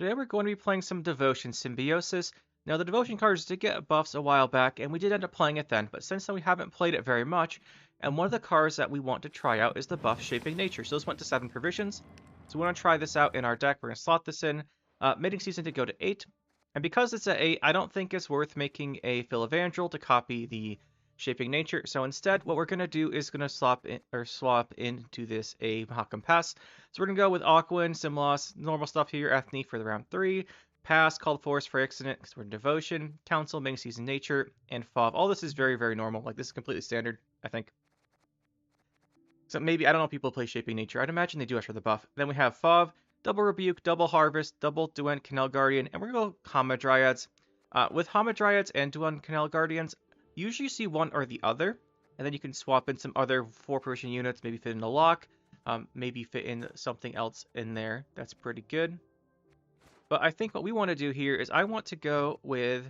Today we're going to be playing some Devotion Symbiosis. Now the Devotion cards did get buffs a while back, and we did end up playing it then, but since then we haven't played it very much, and one of the cards that we want to try out is the buff Shaping Nature. So this went to 7 provisions, so we want to try this out in our deck. We're going to slot this in. Mating Season to go to 8, and because it's at 8, I don't think it's worth making a Philavandrel to copy the Shaping Nature, so instead what we're going to do is going to swap into this a Mahakam Pass. So we're going to go with Aquan, Simlos, normal stuff here, Ethne for the round 3, Pass, Called Force for Accident, because we're in Devotion, Council, Mating Season Nature, and Fov. All this is very, very normal. Like, this is completely standard, I think. So maybe, I don't know if people play Shaping Nature. I'd imagine they do after the buff. Then we have Fov, Double Rebuke, Double Harvest, Double Duent, Canal Guardian, and we're going to go Hamadryads. With Hamadryads and Duent Canal Guardians, usually you see one or the other, and then you can swap in some other 4-person units, maybe fit in a lock, maybe fit in something else in there. That's pretty good. But I think what we want to do here is I want to go with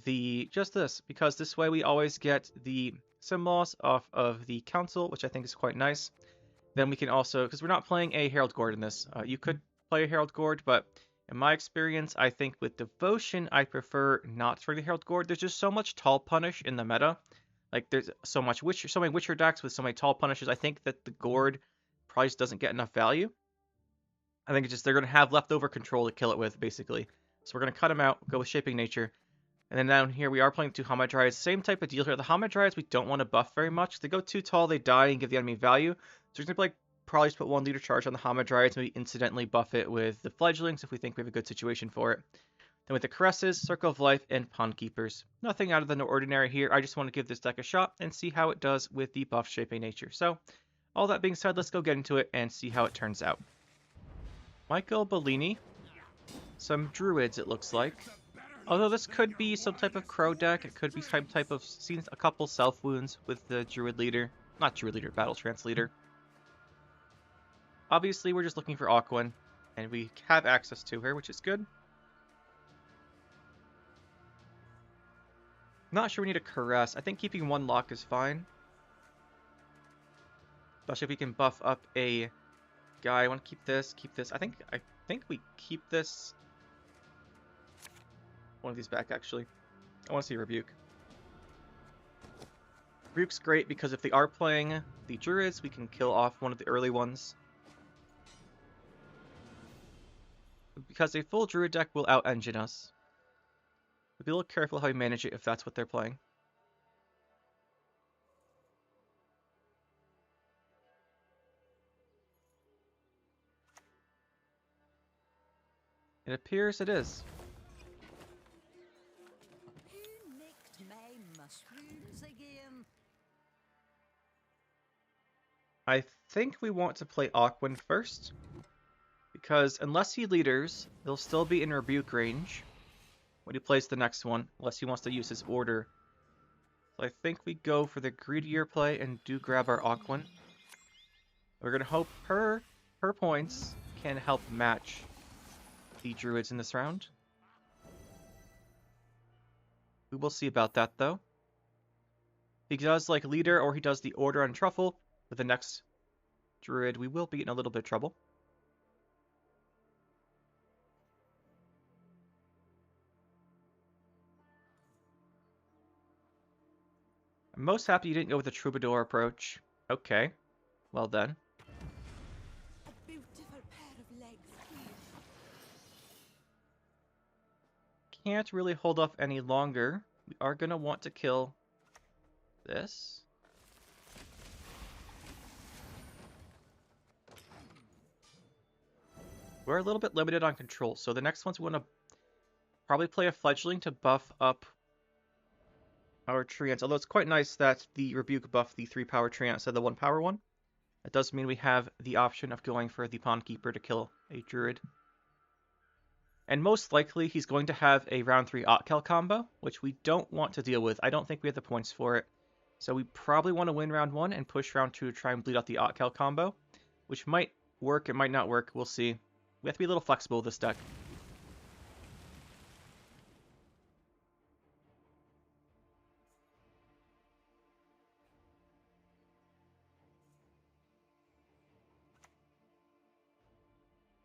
just this, because this way we always get the Symbols off of the Council, which I think is quite nice. Then we can also, because we're not playing a Herald Gourd in this, you could play a Herald Gourd, but in my experience, I think with Devotion, I prefer not for the Herald Gourd. There's just so much Tall Punish in the meta. Like, there's so many Witcher decks with so many Tall Punishes. I think that the Gourd probably just doesn't get enough value. I think it's just they're going to have leftover control to kill it with, basically. So we're going to cut them out, go with Shaping Nature. And then down here, we are playing 2 Hamadryads. Same type of deal here. The Hamadryads, we don't want to buff very much. If they go too tall, they die and give the enemy value. So we're going to like probably just put 1 leader charge on the Hamadryads, maybe incidentally buff it with the Fledglings if we think we have a good situation for it. Then with the Caresses, Circle of Life, and Pond Keepers. Nothing out of the ordinary here. I just want to give this deck a shot and see how it does with the buff Shaping Nature. So, all that being said, let's go get into it and see how it turns out. Michael Bellini. Some Druids, it looks like. Although this could be some type of Crow deck. It could be some type of... Seen a couple Self Wounds with the Druid leader. Not Druid leader, Battle Trance leader. Obviously, we're just looking for Aquan, and we have access to her, which is good. Not sure we need a Caress. I think keeping 1 lock is fine. Especially if we can buff up a guy. I want to keep this, I think we keep this. One of these back, actually. I want to see Rebuke. Rebuke's great because if they are playing the Druids, we can kill off one of the early ones. Because a full Druid deck will out-engine us. But be a little careful how you manage it if that's what they're playing. It appears it is. I think we want to play Aquan first, because unless he leaders, he'll still be in Rebuke range when he plays the next one, unless he wants to use his order. So I think we go for the greedier play and do grab our Aquan. We're going to hope her points can help match the Druids in this round. We will see about that, though. If he does like leader or he does the order on Truffle with the next Druid, we will be in a little bit of trouble. I'm most happy you didn't go with the Troubadour approach. Okay, well done. Can't really hold off any longer. We are going to want to kill this. We're a little bit limited on control, so the next ones we want to probably play a Fledgling to buff up our Treants. Although it's quite nice that the Rebuke buffed the 3-power Treant instead of the 1-power one. That does mean we have the option of going for the Pond Keeper to kill a Druid. And most likely he's going to have a round 3 Otkel combo, which we don't want to deal with. I don't think we have the points for it. So we probably want to win round 1 and push round 2 to try and bleed out the Otkel combo, which might work, it might not work, we'll see. We have to be a little flexible with this deck.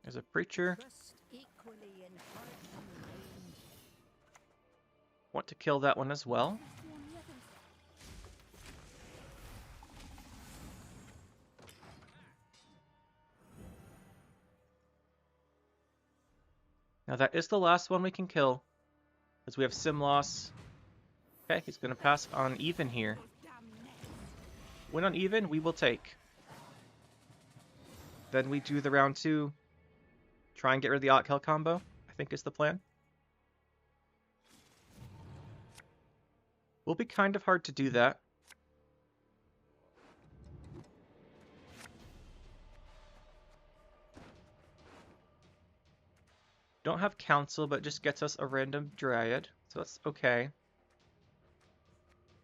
There's a Preacher. Trust equally in Want to kill that one as well. Now that is the last one we can kill, as we have sim loss. Okay, he's going to pass on even here. Win on even, we will take. Then we do the round 2. Try and get rid of the Scoia'tael combo, I think is the plan. Will be kind of hard to do that. Don't have council, but just gets us a random Dryad, so that's okay.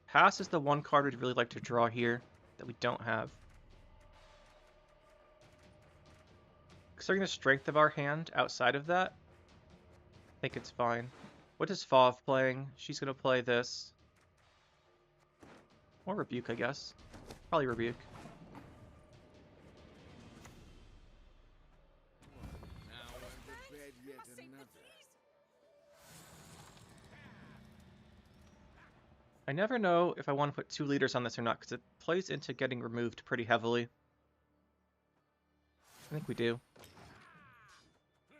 Pass is the one card we'd really like to draw here that we don't have. Considering the strength of our hand outside of that, I think it's fine. What is Fauve playing? She's going to play this. Or Rebuke, I guess. Probably Rebuke. I never know if I want to put 2 leaders on this or not, because it plays into getting removed pretty heavily. I think we do.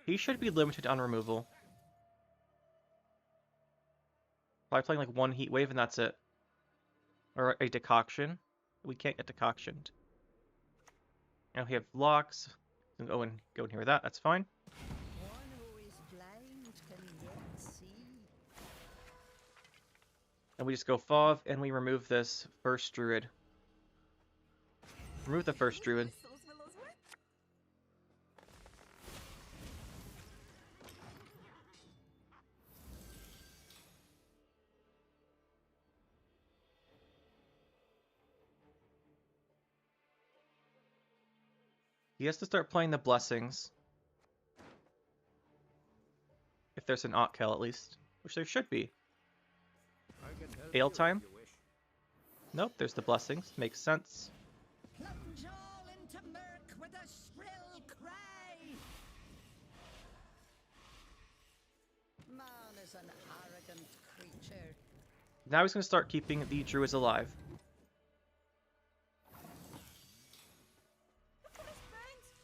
He should be limited on removal. Probably playing like 1 heat wave and that's it. Or a decoction. We can't get decoctioned. Now we have locks. We can go in here with that, that's fine. And we just go Fauve, and we remove this first Druid. Remove the first Druid. He has to start playing the Blessings. If there's an Scoia'tael at least. Which there should be. Ale time? Nope, there's the Blessings. Makes sense. Plunge all into murk with a shrill cry. Man is an arrogant creature. Now he's going to start keeping the Druids alive.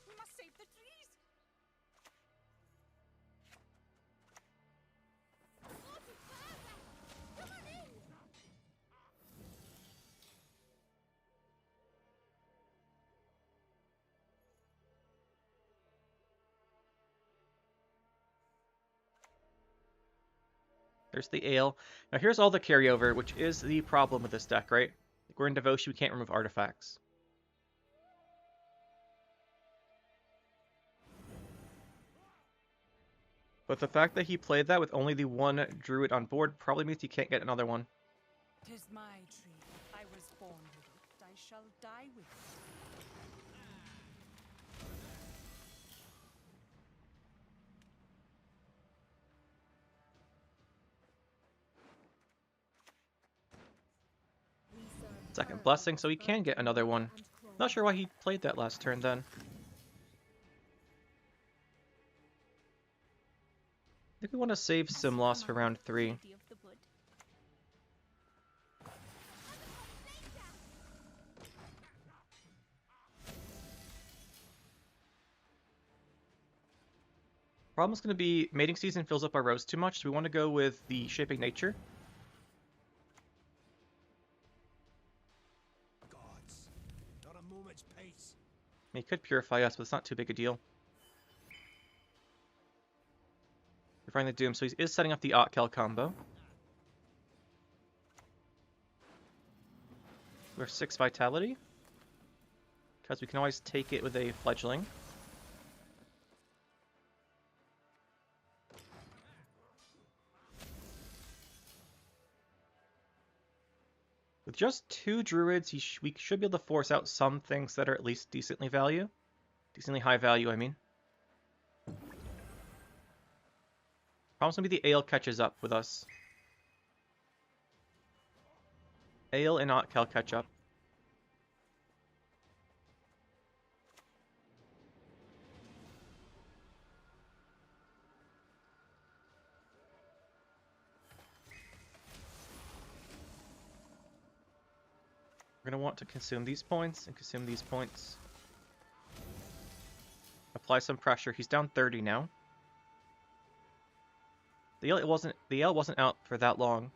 We must save the trees. Come on in. There's the Ale. Now here's all the carryover, which is the problem with this deck, right? We're in Devotion, we can't remove artifacts. But the fact that he played that with only the 1 Druid on board probably means he can't get another one. 'Tis my tree. I was born with it. I shall die with it. Second Blessing, so he can get another one. Not sure why he played that last turn then. I think we want to save sim loss for round 3. Problem's going to be mating season fills up our rows too much, so we want to go with the Shaping Nature. Gods, not a moment's peace. He could purify us, but it's not too big a deal. We're finding the Doom, so he is setting up the Scoia'tael combo. We have 6 Vitality, because we can always take it with a Fledgling. With just 2 Druids, we should be able to force out some things that are at least decently high value, I mean. Problem's gonna be the Ale catches up with us. Ale and Scoia'tael catch up. We're going to want to consume these points and consume these points. Apply some pressure. He's down 30 now. The ale wasn't out for that long.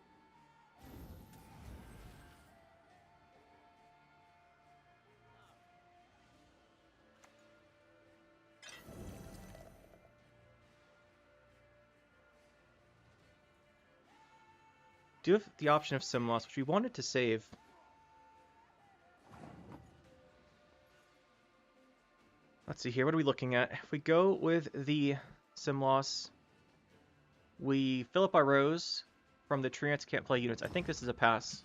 Do have the option of sim loss, which we wanted to save. Let's see here, what are we looking at? If we go with the sim loss, we fill up our rows from the Treants can't play units. I think this is a pass.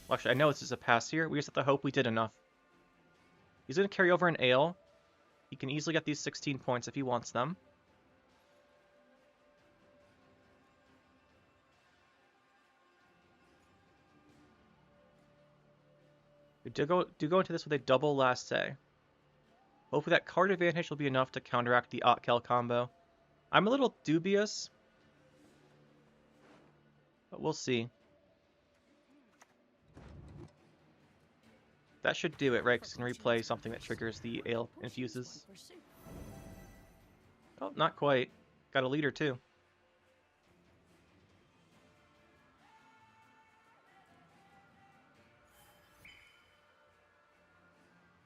Well, actually, I know this is a pass here. We just have to hope we did enough. He's going to carry over an ale. He can easily get these 16 points if he wants them. We do go into this with a double last say. Hopefully that card advantage will be enough to counteract the Scoia'tael combo. I'm a little dubious, but we'll see. That should do it, right? Because you can replay something that triggers the ale infuses. Oh, not quite. Got a leader too.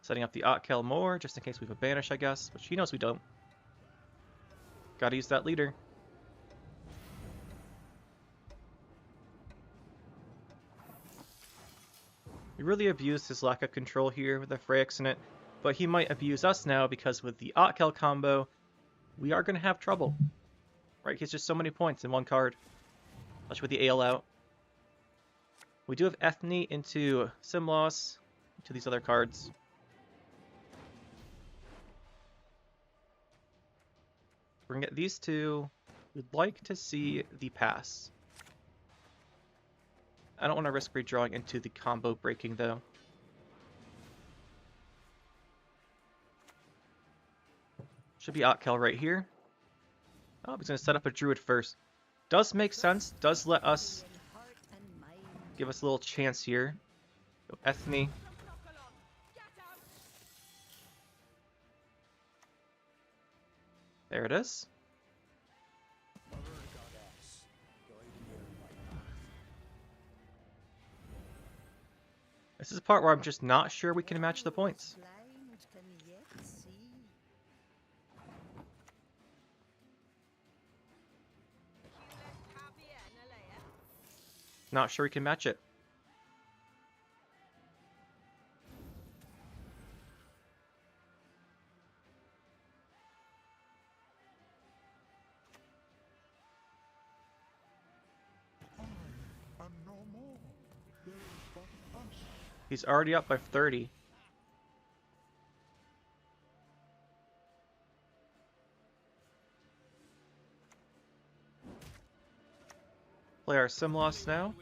Setting up the Scoia'tael more, just in case we have a banish, I guess, which he knows we don't. Gotta use that leader. We really abused his lack of control here with the Phrix in it, but he might abuse us now because with the Scoia'tael combo, we are going to have trouble. Right, he's just so many points in one card, especially with the ale out. We do have Ethne into sim loss, into these other cards. We're going to get these two. We'd like to see the pass. I don't want to risk redrawing into the combo breaking, though. Should be Scoia'tael right here. Oh, he's going to set up a Druid first. Does make sense. Does let us give us a little chance here. Go Ethne. There it is. This is a part where I'm just not sure we can match the points. Not sure we can match it. He's already up by 30. Play our sim loss now.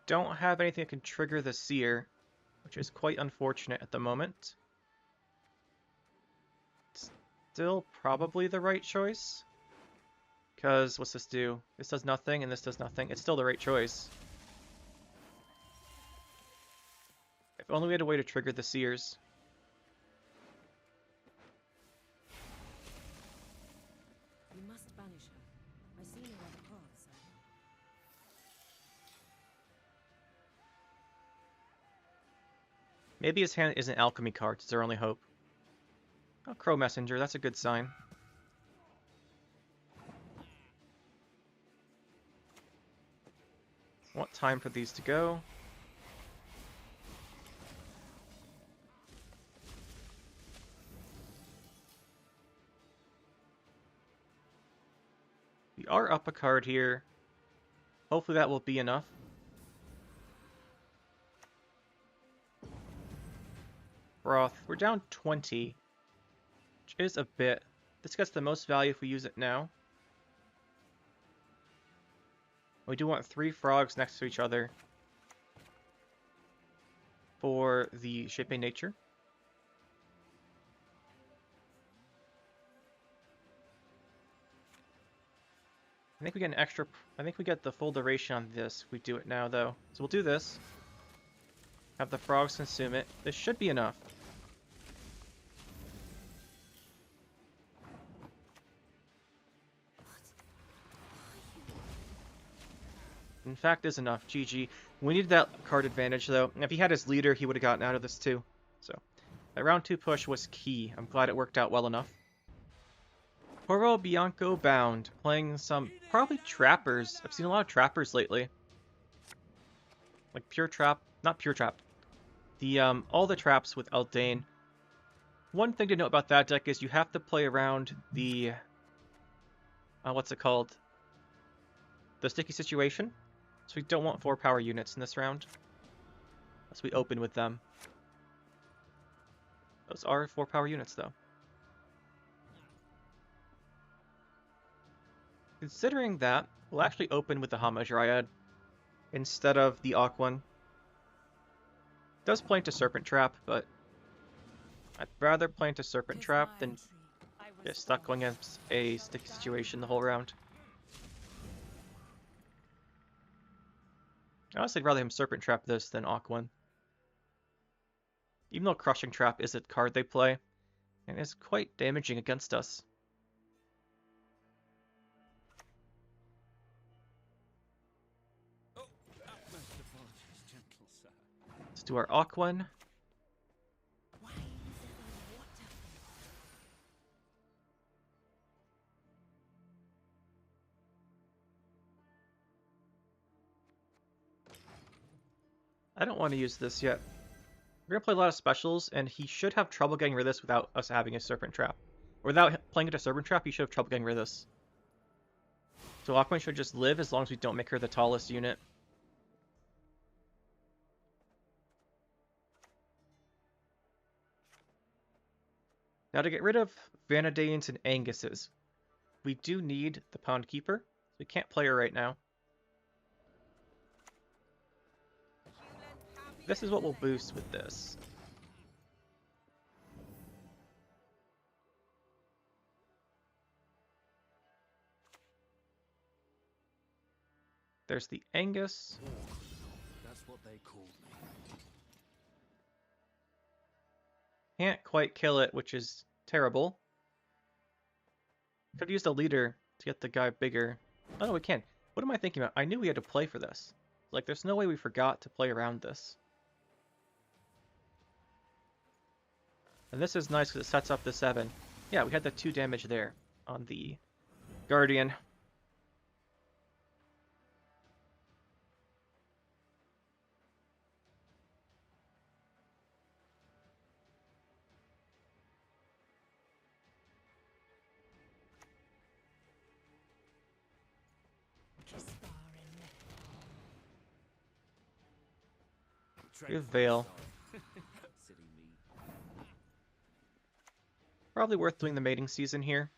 Don't have anything that can trigger the Seer, which is quite unfortunate at the moment. Still probably the right choice. Because, what's this do? This does nothing, and this does nothing. It's still the right choice. If only we had a way to trigger the Seers. You must banish her. I see no other path, sir. Maybe his hand isn't alchemy cards. It's our only hope. Oh, Crow Messenger. That's a good sign. Want time for these to go. We are up a card here. Hopefully that will be enough. Broth. We're down 20. Which is a bit. This gets the most value if we use it now. We do want 3 frogs next to each other for the Shaping Nature. I think we get an extra... I think we get the full duration on this if we do it now, though. So we'll do this. Have the frogs consume it. This should be enough. In fact, is enough. GG. We needed that card advantage, though. If he had his leader, he would have gotten out of this, too. So, that round 2 push was key. I'm glad it worked out well enough. Poro Bianco Bound. Playing some, probably trappers. I've seen a lot of trappers lately. Like pure trap. Not pure trap. All the traps with Eldane. One thing to note about that deck is you have to play around the... what's it called? The sticky situation. So we don't want 4 power units in this round. Unless we open with them. Those are 4 power units, though. Considering that, we'll actually open with the Hamadryad instead of the Aquan. Does play into Serpent Trap, but I'd rather play into Serpent Trap than get stuck going against a sticky situation the whole round. Honestly, I'd rather him Serpent Trap this than Aquan. Even though Crushing Trap is a card they play, and is quite damaging against us. Let's do our Aquan. I don't want to use this yet. We're going to play a lot of specials, and he should have trouble getting rid of this without us having a Serpent Trap. Or without playing into Serpent Trap, he should have trouble getting rid of this. So Aquan should just live as long as we don't make her the tallest unit. Now to get rid of Vanadanes and Anguses, we do need the Pond Keeper. We can't play her right now. This is what we'll boost with this. There's the Angus. That's what they called me. Can't quite kill it, which is terrible. Could have used a leader to get the guy bigger. Oh no, we can. What am I thinking about? I knew we had to play for this. Like, there's no way we forgot to play around this. And this is nice because it sets up the 7. Yeah, we had the 2 damage there on the Guardian. We have Veil. Probably worth doing the mating season here.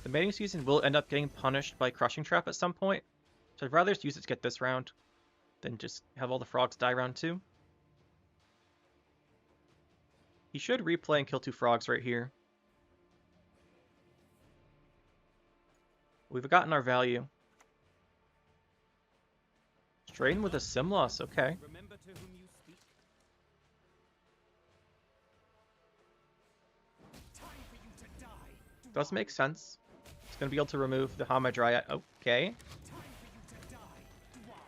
The mating season will end up getting punished by Crushing Trap at some point, so I'd rather just use it to get this round than just have all the frogs die round 2. He should replay and kill 2 frogs right here. We've gotten our value. Strain with a Simloss, okay. Remember to whom you speak. Time for you to die. Does make sense. It's going to be able to remove the Hamadryad. Okay. Time for you to die. Dwan.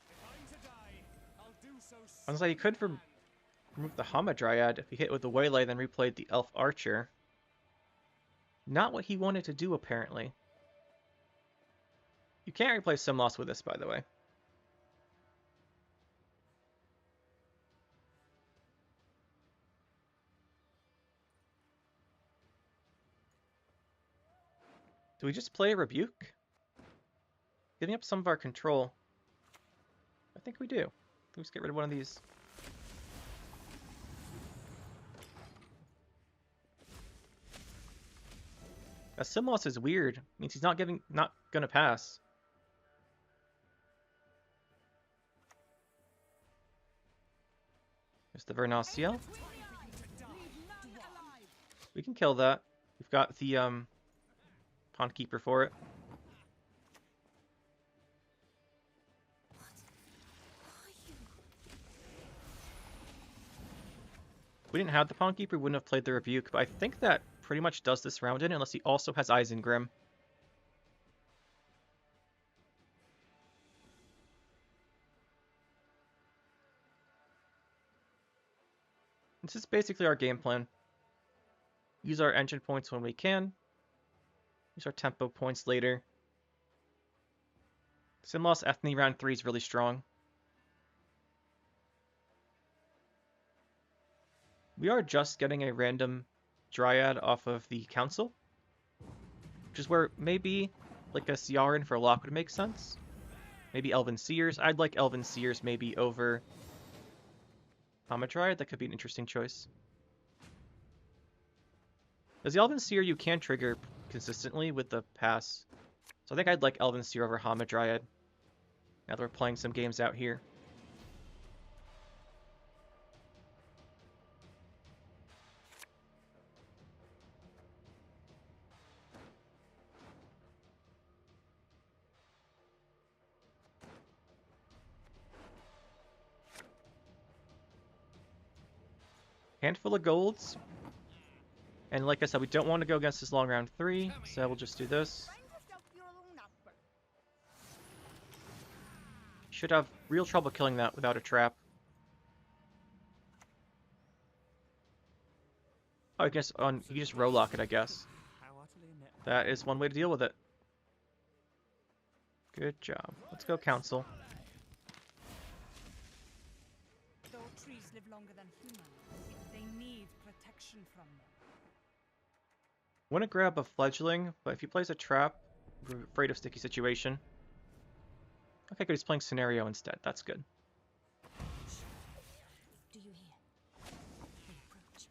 If I'm to die, I'll do so soon. I was like, he could remove the Hamadryad if he hit with the Waylay, then replayed the Elf Archer. Not what he wanted to do, apparently. You can't replace Simloss with this, by the way. Do we just play a Rebuke? Giving up some of our control. I think we do. Let's get rid of one of these. Simloss is weird. Means he's not gonna pass. There's the Vernaciel. We can kill that. We've got the Pond Keeper for it. If we didn't have the Pond Keeper, we wouldn't have played the Rebuke, but I think that pretty much does this round in, unless he also has Isengrim. This is basically our game plan. Use our engine points when we can. Use our tempo points later. Simlos Ethne round 3 is really strong. We are just getting a random Dryad off of the Council, which is where maybe like a Ciaran for Locke would make sense. Maybe Elven Seers. I'd like Elven Seers maybe over Hamadryad. That could be an interesting choice. As the Elven Seer, you can trigger consistently with the pass. So I think I'd like Elven Seer over Hamadryad. Now that we're playing some games out here. Handful of golds. And like I said, we don't want to go against this long round 3, so we'll just do this. Should have real trouble killing that without a trap. Oh, I guess you can just row lock it, I guess. That is one way to deal with it. Good job. Let's go Council. Though trees live longer than humans, they need protection from them. Want to grab a Fledgling, but if he plays a trap, we're afraid of sticky situation. Okay, good. He's playing Scenario instead. That's good. Do you hear? They approach.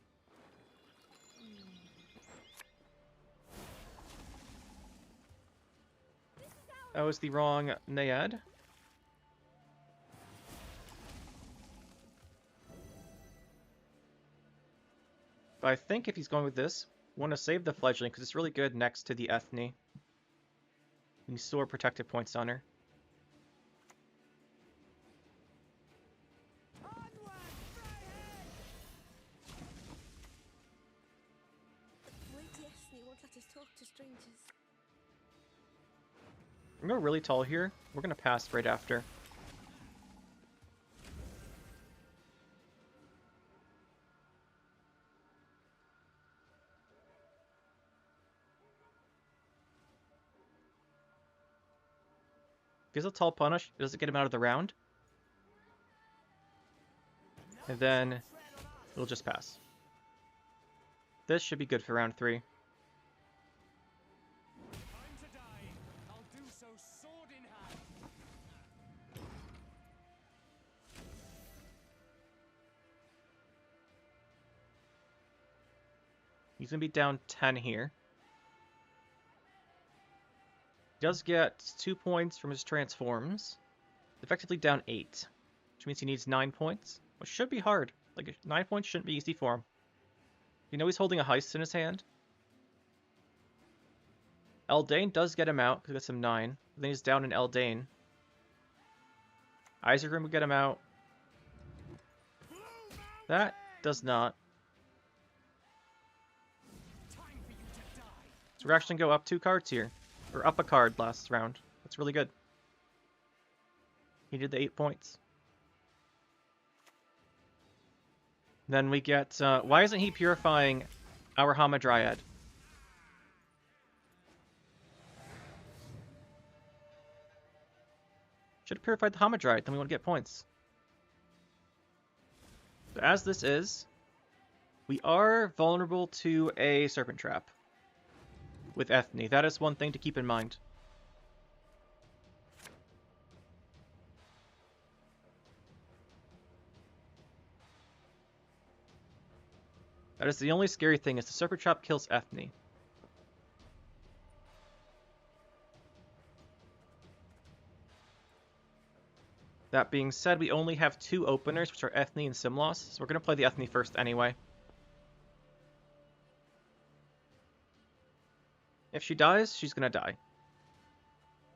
That was the wrong Naiad. But I think if he's going with this, we want to save the Fledgling because it's really good next to the Ethne. You can store protective points on her. We're going to go really tall here. We're going to pass right after. If he has a tall punish, it doesn't get him out of the round. And then it'll just pass. This should be good for round 3. He's going to be down 10 here. He does get 2 points from his transforms. Effectively down 8, which means he needs 9 points, which should be hard. Like, 9 points shouldn't be easy for him. You know he's holding a Heist in his hand. Eldane does get him out, because he gets him 9. Then he's down in Eldane. Isengrim would get him out. That does not. So we're actually going to go up 2 cards here. Or up a card last round. That's really good. He did the 8 points. Then we get... why isn't he purifying our Hamadryad? Should have purified the Hamadryad, then we want to get points. So as this is, we are vulnerable to a Serpent Trap with Ethne. That is one thing to keep in mind. That is the only scary thing, is the Serpent Trap kills Ethne. That being said, we only have 2 openers, which are Ethne and Simlos, so we're going to play the Ethne first anyway. If she dies, she's going to die.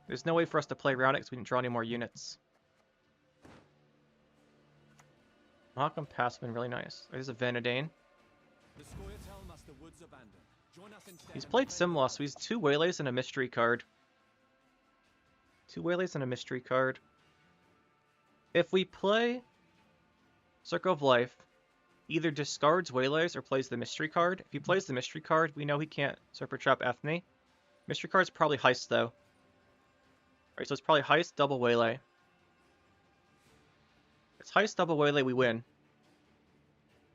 There's no way for us to play around it because we didn't draw any more units. Malcolm Pass has been really nice. There's a Vanadane. The Scoia'tael must the woods abandon. Join us instead. He's played Simlos, so he's 2 Waylays and a mystery card. 2 Waylays and a mystery card. If we play Circle of Life, either discards Waylays or plays the mystery card. If he plays the mystery card, we know he can't Serpent Trap Ethne. Mystery card's probably Heist, though. Alright, so it's probably Heist, double Waylay. It's Heist, double Waylay, we win.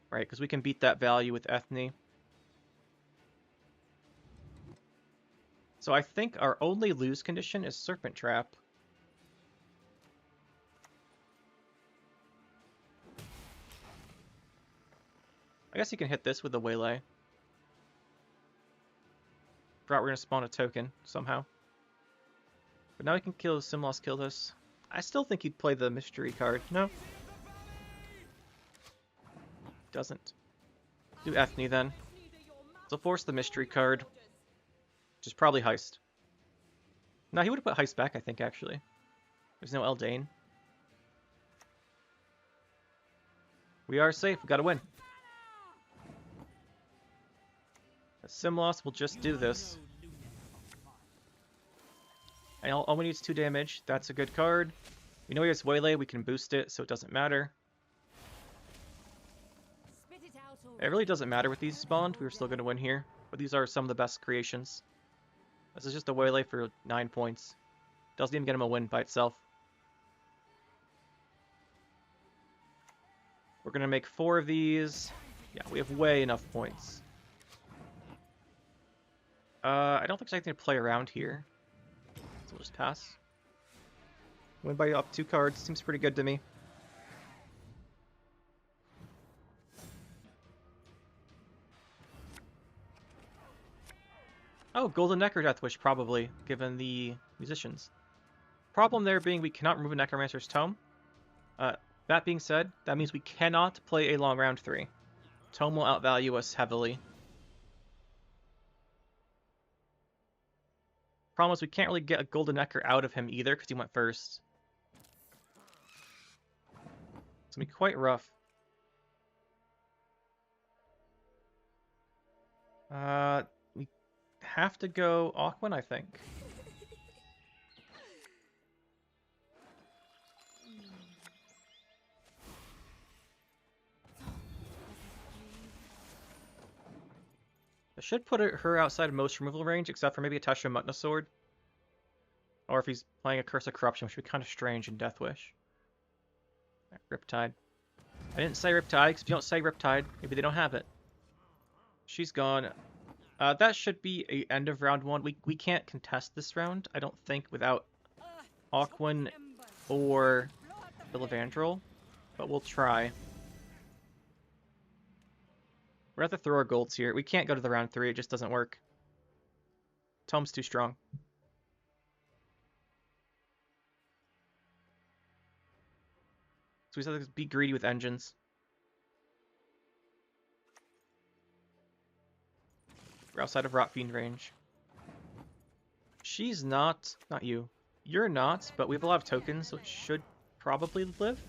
Right, because we can beat that value with Ethne. So I think our only lose condition is Serpent Trap. I guess you can hit this with the Waylay. Forgot we're going to spawn a token somehow. But now we can kill Simlos, kill this. I still think he'd play the mystery card. No? Doesn't. Do Ethne then. So force the mystery card. Which is probably Heist. No, he would have put Heist back, I think, actually. There's no Eldane. We are safe. We gotta win. Simlos will just do this. And all we need is 2 damage. That's a good card. We know he has Waylay. We can boost it, so it doesn't matter. It really doesn't matter with these spawned. We were still going to win here. But these are some of the best creations. This is just a Waylay for 9 points. Doesn't even get him a win by itself. We're going to make 4 of these. Yeah, we have way enough points. I don't think there's anything to play around here. So we'll just pass. Win by up 2 cards. Seems pretty good to me. Oh, Golden Neck or Deathwish, probably, given the musicians. Problem there being we cannot remove a Necromancer's Tome. That being said, that means we cannot play a long round 3. Tome will outvalue us heavily. Problem is we can't really get a Golden Necker out of him either because he went first. It's going to be quite rough. We have to go Aquan, I think. I should put her outside of most removal range, except for maybe a Tasha Mutna Sword. Or if he's playing a Curse of Corruption, which would be kind of strange in Deathwish. Riptide. I didn't say Riptide, because if you don't say Riptide, maybe they don't have it. She's gone. That should be a end of round 1. We can't contest this round, I don't think, without Aquan or Villavandrel, but we'll try. We're going to have to throw our golds here. We can't go to the round 3, it just doesn't work. Tome's too strong. So we just have to be greedy with engines. We're outside of Rotfiend range. She's not you. You're not, but we have a lot of tokens, so it should probably live.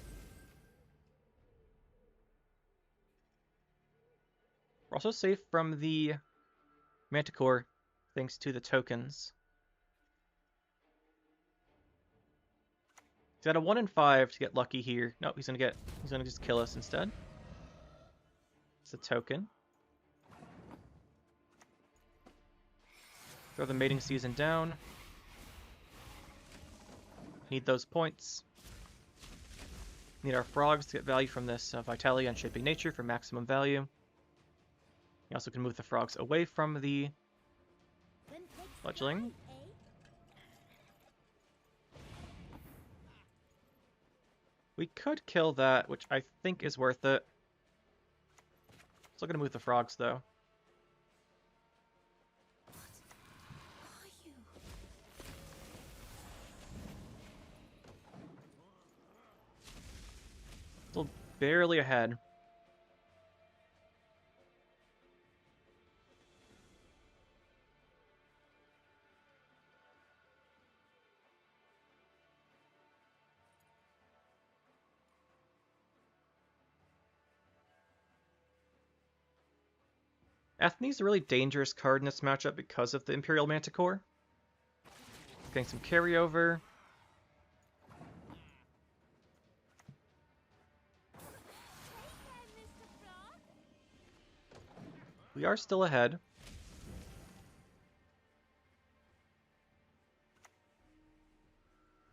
We're also safe from the Manticore, thanks to the tokens. He's got a 1 in 5 to get lucky here. Nope, he's gonna just kill us instead. It's a token. Throw the mating season down. Need those points. Need our frogs to get value from this Vitality on Shaping Nature for maximum value. You also can move the frogs away from the fledgling. We could kill that, which I think is worth it. Still gonna move the frogs though. Still barely ahead. Ethne's a really dangerous card in this matchup because of the Imperial Manticore. Getting some carryover. We are still ahead.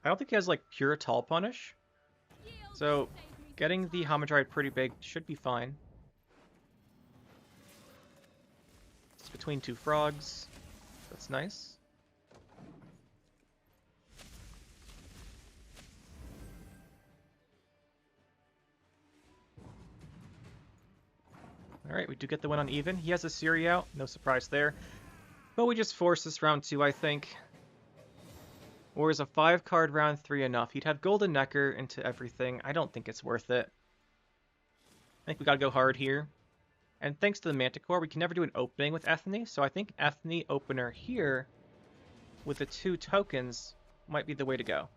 I don't think he has like pure Tall Punish. So getting the Hamadryad pretty big should be fine. It's between two frogs. That's nice. Alright, we do get the win on even. He has a Siri out, no surprise there. But we just force this round 2, I think. Or is a 5-card round 3 enough? He'd have Golden Necker into everything. I don't think it's worth it. I think we gotta go hard here. And thanks to the Manticore, we can never do an opening with Ethne, so I think Ethne opener here with the 2 tokens might be the way to go.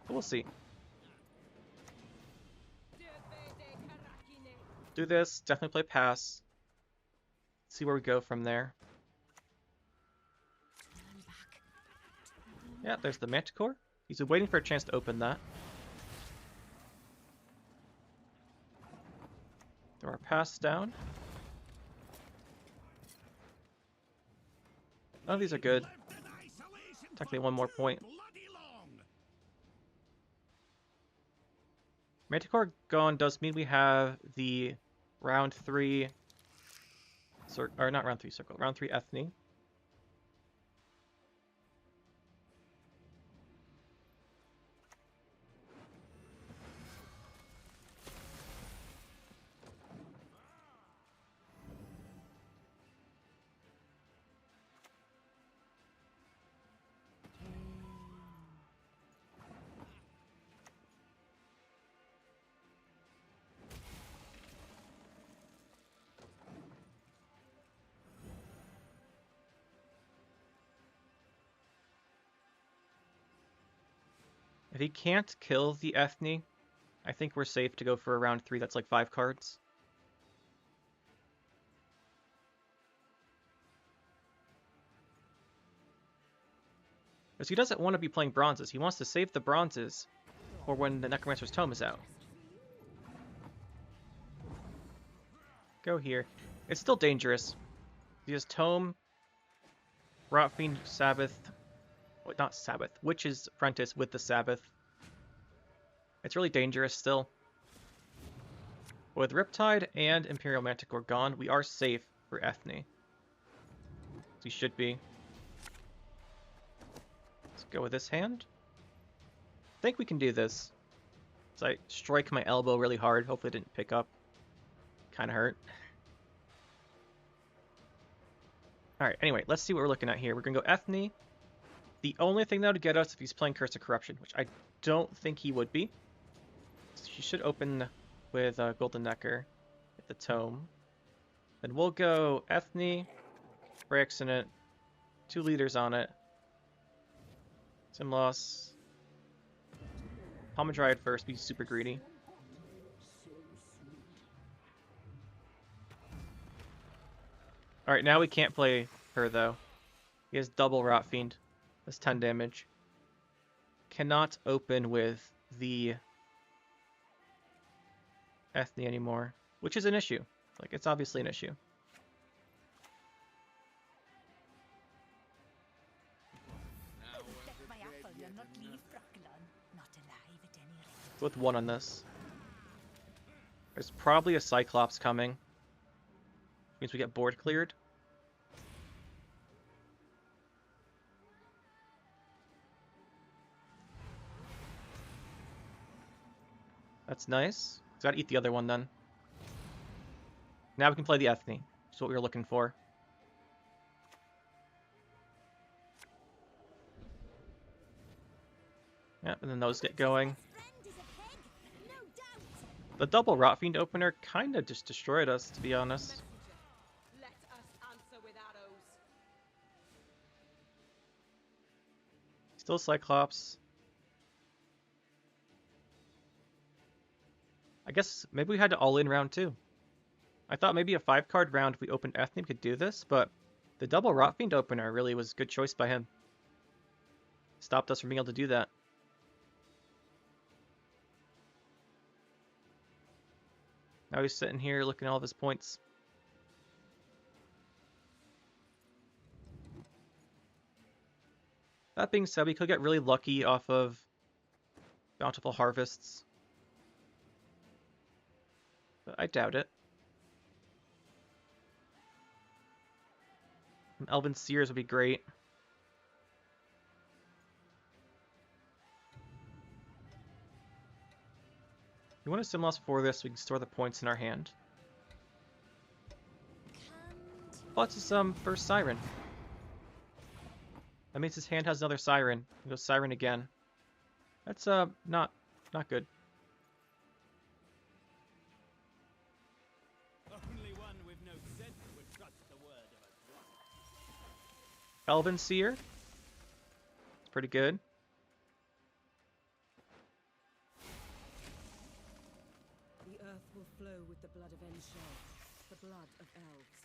But we'll see. Do this, definitely play pass. See where we go from there. Yeah, there's the Manticore. He's been waiting for a chance to open that. Throw our pass down. None of these are good. Technically one more point. Manticore gone does mean we have the round 3 or not round 3 circle, round 3 Ethne. If he can't kill the Ethne, I think we're safe to go for a round 3 that's like 5 cards. Because he doesn't want to be playing bronzes. He wants to save the bronzes for when the Necromancer's Tome is out. Go here. It's still dangerous. He has Tome, Rotfiend, Sabbath. Well, not Sabbath. Witch's Apprentice with the Sabbath. It's really dangerous still. With Riptide and Imperial Manticore gone, we are safe for Ethne. We should be. Let's go with this hand. I think we can do this. So I strike my elbow really hard. Hopefully it didn't pick up. Kind of hurt. Alright, anyway, let's see what we're looking at here. We're going to go Ethne. The only thing that would get us if he's playing Curse of Corruption, which I don't think he would be. So she should open with Golden Necker with the Tome. Then we'll go Ethne, Braixen it, 2 leaders on it. Simloss. Hamadryad first, be super greedy. Alright, now we can't play her though. He has double Rotfiend. That's 10 damage. Cannot open with the Ethne anymore, which is an issue. Like, it's obviously an issue. With 1 on this. There's probably a Cyclops coming. Means we get board cleared. That's nice. Gotta eat the other one then. Now we can play the Ethne. That's what we were looking for. Yep, and then those get going. The double Rotfiend opener kind of just destroyed us, to be honest. Let us answer with arrows. Still Cyclops. I guess maybe we had to all in round 2. I thought maybe a 5-card round if we opened Ethnium could do this, but the double Rotfiend opener really was a good choice by him. Stopped us from being able to do that. Now he's sitting here looking at all of his points. That being said, we could get really lucky off of bountiful harvests. But I doubt it. And Elven Seers would be great. We want to Simlos for this so we can store the points in our hand. Plus his first Siren. That means his hand has another Siren. He goes Siren again. That's not good. Only one with no sense would trust the word of a druid. Elven Seer. It's pretty good. The earth will flow with the blood of Enshel, the blood of elves.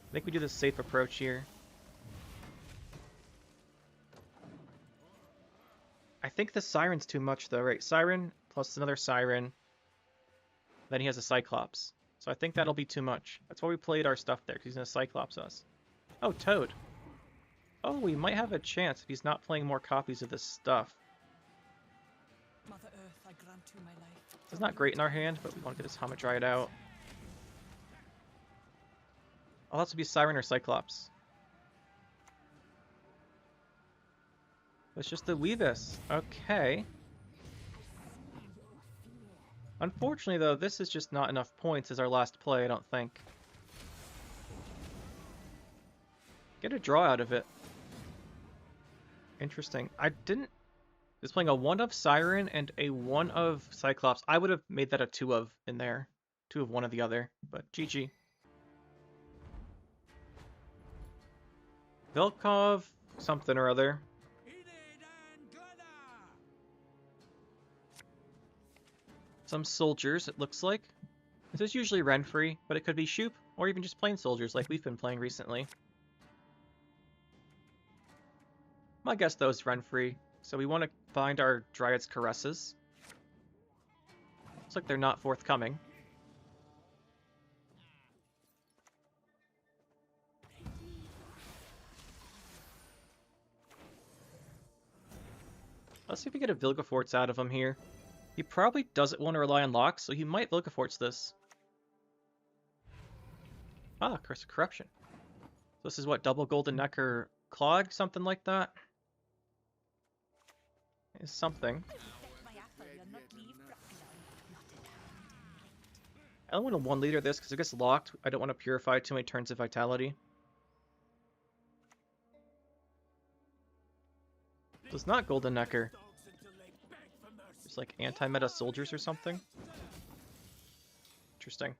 I think we do the safe approach here. I think the Siren's too much though, right? Siren plus another Siren. Then he has a Cyclops. So I think that'll be too much. That's why we played our stuff there, because he's going to Cyclops us. Oh, Toad. Oh, we might have a chance if he's not playing more copies of this stuff. Mother Earth, I grant you my life. It's not great in our hand, but we want to get this Hamadryad out. I'll have to be Siren or Cyclops. It's just the Weavis. Okay. Unfortunately, though, this is just not enough points as our last play, I don't think. Get a draw out of it. Interesting. I didn't... Just playing a 1 of Siren and a 1 of Cyclops. I would have made that a 2 of in there. 2 of one or the other, but GG. Velkov, something or other. Some soldiers, it looks like. This is usually Renfrey, but it could be Shoop, or even just plain soldiers like we've been playing recently. My guess, though, is Renfrey. So we want to find our Dryad's Caresses. Looks like they're not forthcoming. Let's see if we get a Vilgefortz out of him here. He probably doesn't want to rely on locks, so he might Vilgefortz this. Ah, Curse of Corruption. So this is what, double Golden Necker Clog? Something like that? Is something. I don't want to 1-liter this because it gets locked. I don't want to purify too many turns of Vitality. So it's not Golden Necker. It's like anti-meta soldiers or something. Interesting.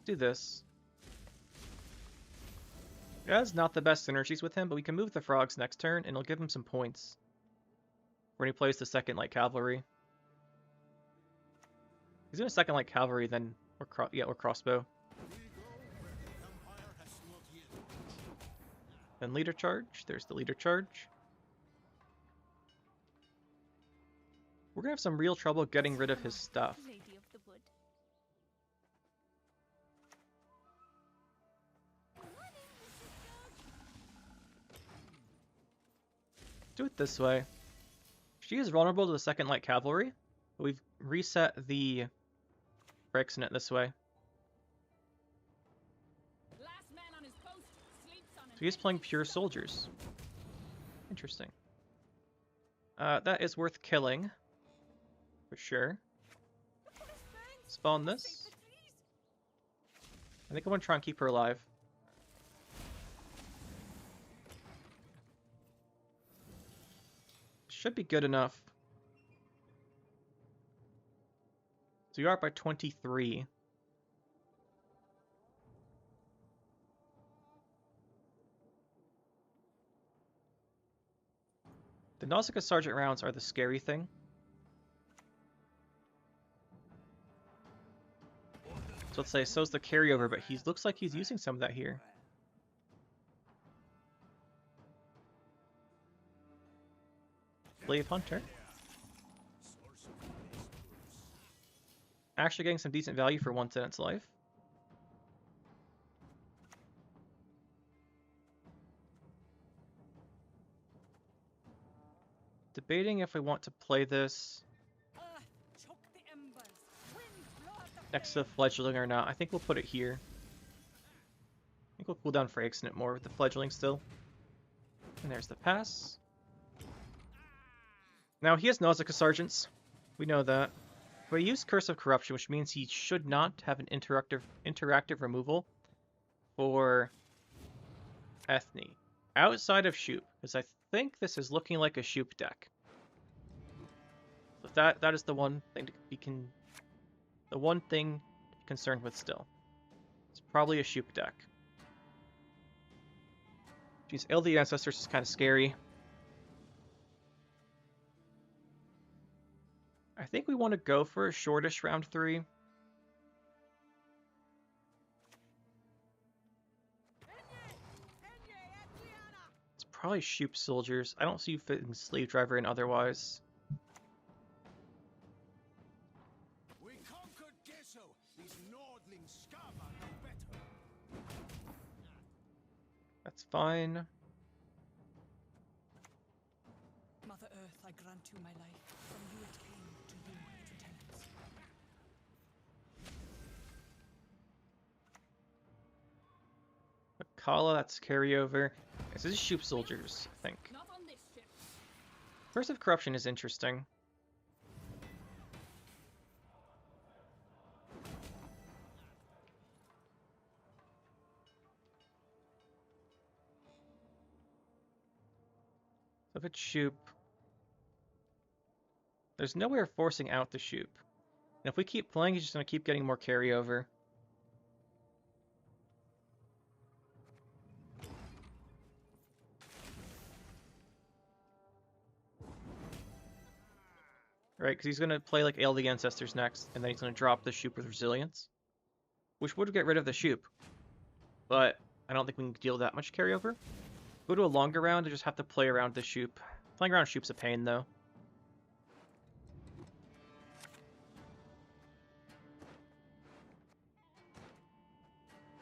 Do this. It has not the best synergies with him, but we can move the frogs next turn and it'll give him some points when he plays the second light cavalry. He's doing a second light cavalry, then or crossbow. Then leader charge. There's the leader charge. We're gonna have some real trouble getting rid of his stuff. Lady of the Wood. Do it this way. She is vulnerable to the second light cavalry, but we've reset the breaks in it this way. Last man on his post sleeps on So he's playing pure soldiers. Interesting. That is worth killing. For sure. Spawn this. I think I want to try and keep her alive. Should be good enough. So you are up by 23. The Nausicaa Sergeant rounds are the scary thing. So let's say so's the carryover, but he looks like he's using some of that here. Slave Hunter. Actually getting some decent value for once in its life. Debating if we want to play this Choke the embers. Wind blow out the next to the Fledgling or not. I think we'll put it here. I think we'll cool down for Ixnit more with the Fledgling still. And there's the pass. Now he has Nausicaa Sergeants. We know that. But he used Curse of Corruption, which means he should not have an interactive removal for Ethne. Outside of Shoop, because I think this is looking like a Shoop deck. So that is the one thing to be concerned with still. It's probably a Shoop deck. Geez, Ale the Ancestors is kind of scary. I think we want to go for a shortish round 3. It's probably Shoop Soldiers. I don't see you fitting Slave Driver in otherwise. We conquered Gesso. These Nordling scum are no better. That's fine. Mother Earth, I grant you my life. From you it came, to you its tenets. Akala, that's carryover. This is Shoop Soldiers, I think. Not on this ship. Curse of Corruption is interesting. So if it's Shoop, there's no way of forcing out the Shoop. And if we keep playing, he's just going to keep getting more carryover. Right, because he's going to play like Ale the Ancestors next, and then he's going to drop the Shoop with Resilience, which would get rid of the Shoop. But I don't think we can deal with that much carryover. Go to a longer round and just have to play around the Shoop. Playing around Shoop's a pain, though.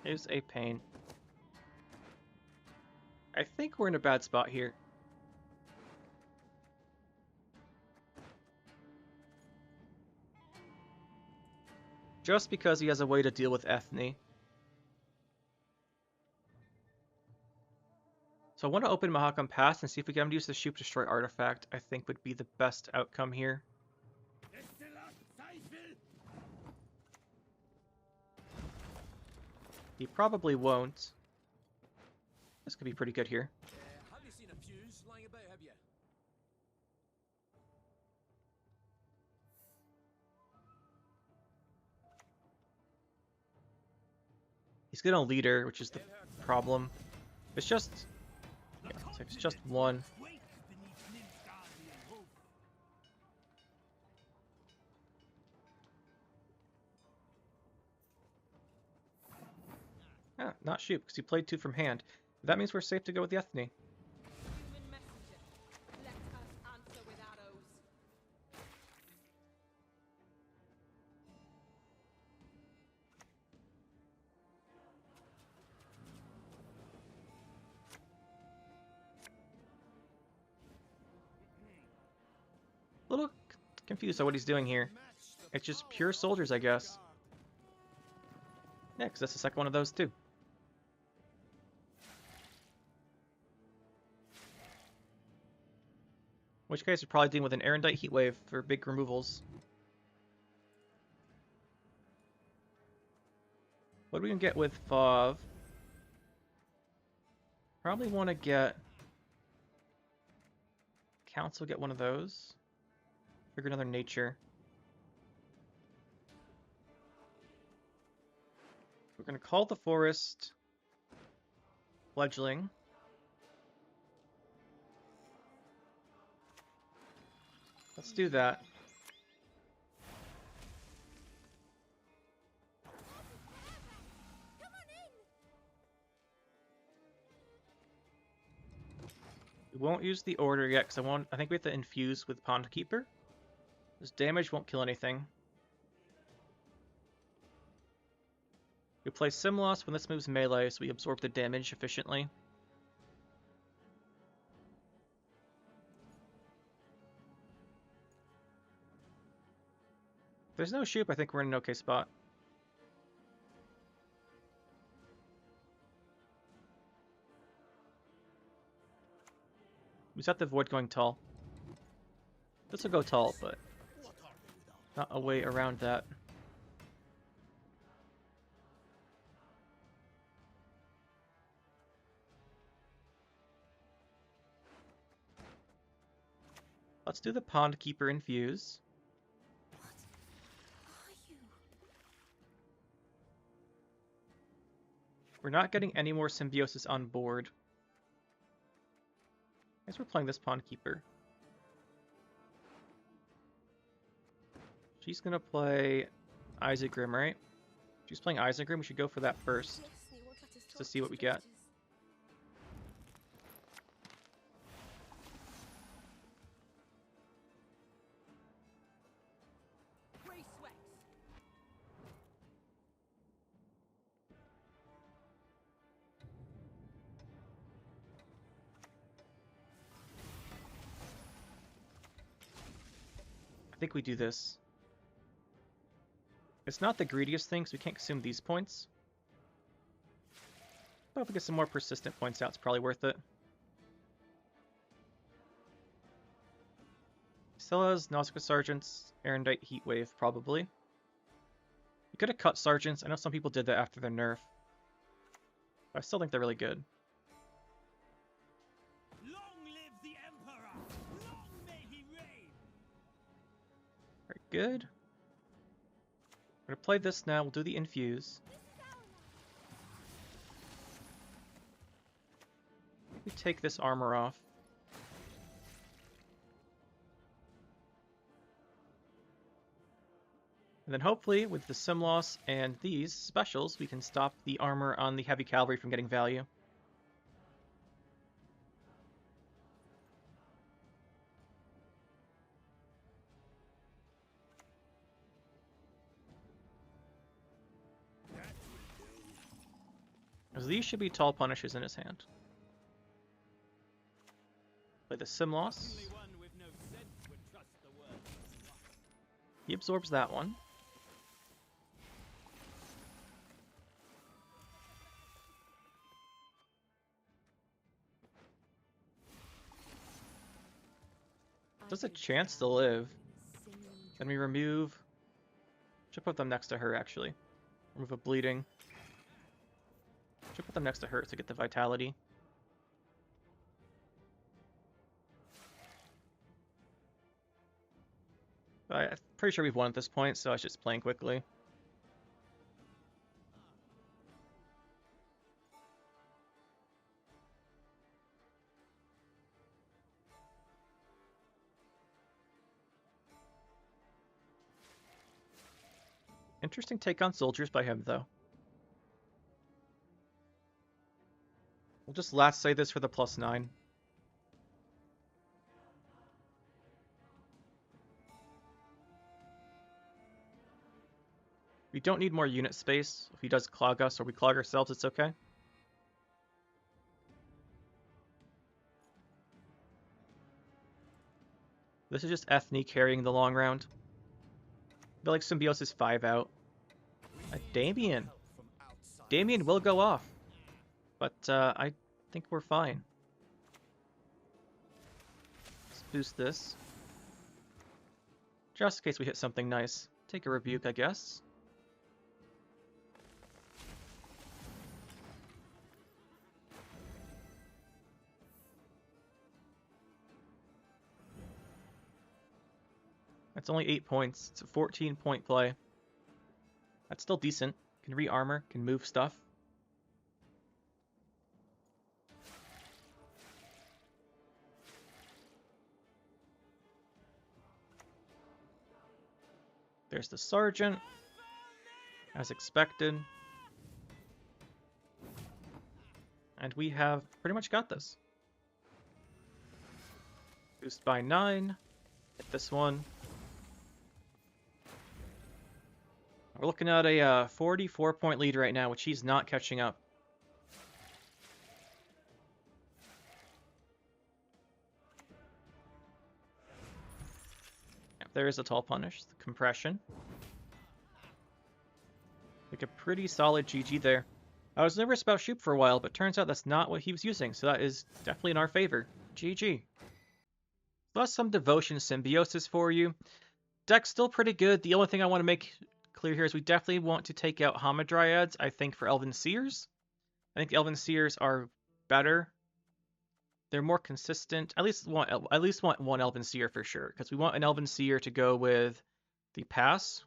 Is a pain. I think we're in a bad spot here. Just because he has a way to deal with Ethne. So I want to open Mahakam Pass and see if we can use the Shoop Destroy artifact. I think would be the best outcome here. He probably won't. This could be pretty good here. Have you seen a fuse lying about, have you? He's gonna leader, which is the problem. It's just, yeah, it's just one. Ah, not Shoop, because he played 2 from hand. That means we're safe to go with the Ethne. Human messenger, let us answer with arrows. A little confused on what he's doing here. It's just pure soldiers, I guess. Yeah, because that's the second one of those too. In which case, we're probably dealing with an Erendite Heatwave for big removals. What are we gonna get with Fov? Probably want to get Council, get one of those. Figure another nature. We're gonna call the forest Fledgling. Let's do that. We won't use the order yet because I think we have to infuse with Pond Keeper. This damage won't kill anything. We play Simloss when this moves melee, so we absorb the damage efficiently. If there's no Shoop, I think we're in an okay spot. We set the Void going tall. This will go tall, but not a way around that. Let's do the Pond Keeper infuse. What are you? We're not getting any more Symbiosis on board. I guess we're playing this Pond Keeper. She's gonna play Isaac Grim, right? She's playing Isaac Grim, we should go for that first. Yes, they won't let us To talk see what we get. strangers. Free sweats. I think we do this. It's not the greediest thing, so we can't consume these points. But if we get some more persistent points out, it's probably worth it. Still has Nausicaa Sergeants, Erendite Heatwave, probably. We could have cut Sergeants. I know some people did that after their nerf. But I still think they're really good. Long live the Emperor! Long may he reign! Very good. We're gonna play this now. We'll do the infuse. We take this armor off. And then hopefully with the Simloss and these specials, we can stop the armor on the heavy cavalry from getting value. As these should be tall punishes in his hand. Play the Simloss. Only one with no sense would trust the word. He absorbs that one. Does a chance to live. Then we remove... Should put them next to her, actually. Remove a bleeding. Should put them next to her to get the vitality. But I'm pretty sure we've won at this point, so I was just playing quickly. Interesting take on soldiers by him, though. We'll just last say this for the +9. We don't need more unit space. If he does clog us or we clog ourselves, it's okay. This is just Ethne carrying the long round. I feel like Symbiosis 5 out. Damien. Damien will go off. But I think we're fine. Let's boost this. Just in case we hit something nice. Take a rebuke, I guess. That's only 8 points. It's a 14-point play. That's still decent. Can re-armor, can move stuff. There's the Sergeant, as expected. And we have pretty much got this. Boost by 9. Hit this one. We're looking at a 44-point lead right now, which he's not catching up. Yep, there is a tall punish. The compression. Like a pretty solid GG there. I was nervous about Shoop for a while, but turns out that's not what he was using, so that is definitely in our favor. GG. Plus some Devotion Symbiosis for you. Deck's still pretty good. The only thing I want to make clear here is we definitely want to take out Hamadryads, I think, for Elven Seers. I think the Elven Seers are better. They're more consistent. At least want one Elven Seer for sure, because we want an Elven Seer to go with the pass.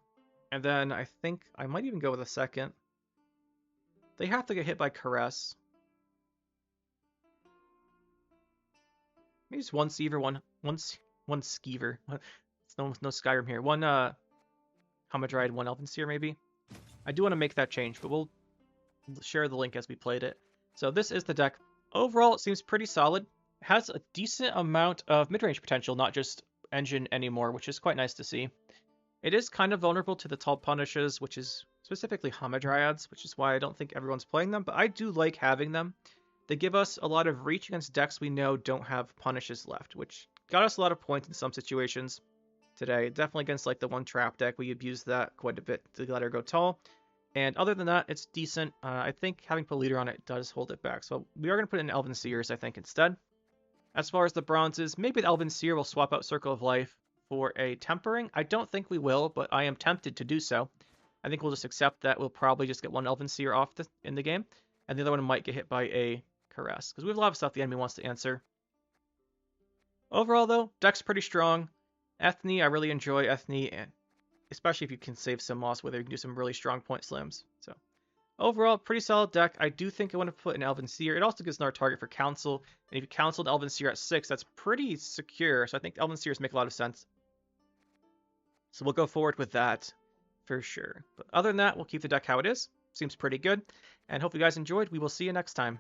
And then I think I might even go with a second. They have to get hit by Caress. Maybe just one Skeever, one Skeever. No Skyrim here. One Hamadryad, one Elven Seer maybe. I do want to make that change, but we'll share the link as we played it. So this is the deck. Overall, it seems pretty solid. It has a decent amount of mid-range potential, not just engine anymore, which is quite nice to see. It is kind of vulnerable to the tall punishes, which is specifically Hamadryads, which is why I don't think everyone's playing them, but I do like having them. They give us a lot of reach against decks we know don't have punishes left, which got us a lot of points in some situations today. Definitely against like the one trap deck, we abused that quite a bit to let her go tall. And other than that, it's decent. I think having put leader on it does hold it back. So we are going to put in Elven Seers, I think, instead. As far as the bronzes, maybe the Elven Seer will swap out Circle of Life for a Tempering. I don't think we will, but I am tempted to do so. I think we'll just accept that we'll probably just get one Elven Seer off in the game, and the other one might get hit by a Caress, because we have a lot of stuff the enemy wants to answer. Overall, though, deck's pretty strong. Ethne, I really enjoy Ethne, and especially if you can save some moss with her, you can do some really strong point slams. So overall, pretty solid deck. I do think I want to put an Elven Seer. It also gives another target for Council, and if you counsel Elven Seer at 6, that's pretty secure, so I think Elven Seers make a lot of sense. So we'll go forward with that for sure. But other than that, we'll keep the deck how it is. Seems pretty good. And hope you guys enjoyed. We will see you next time.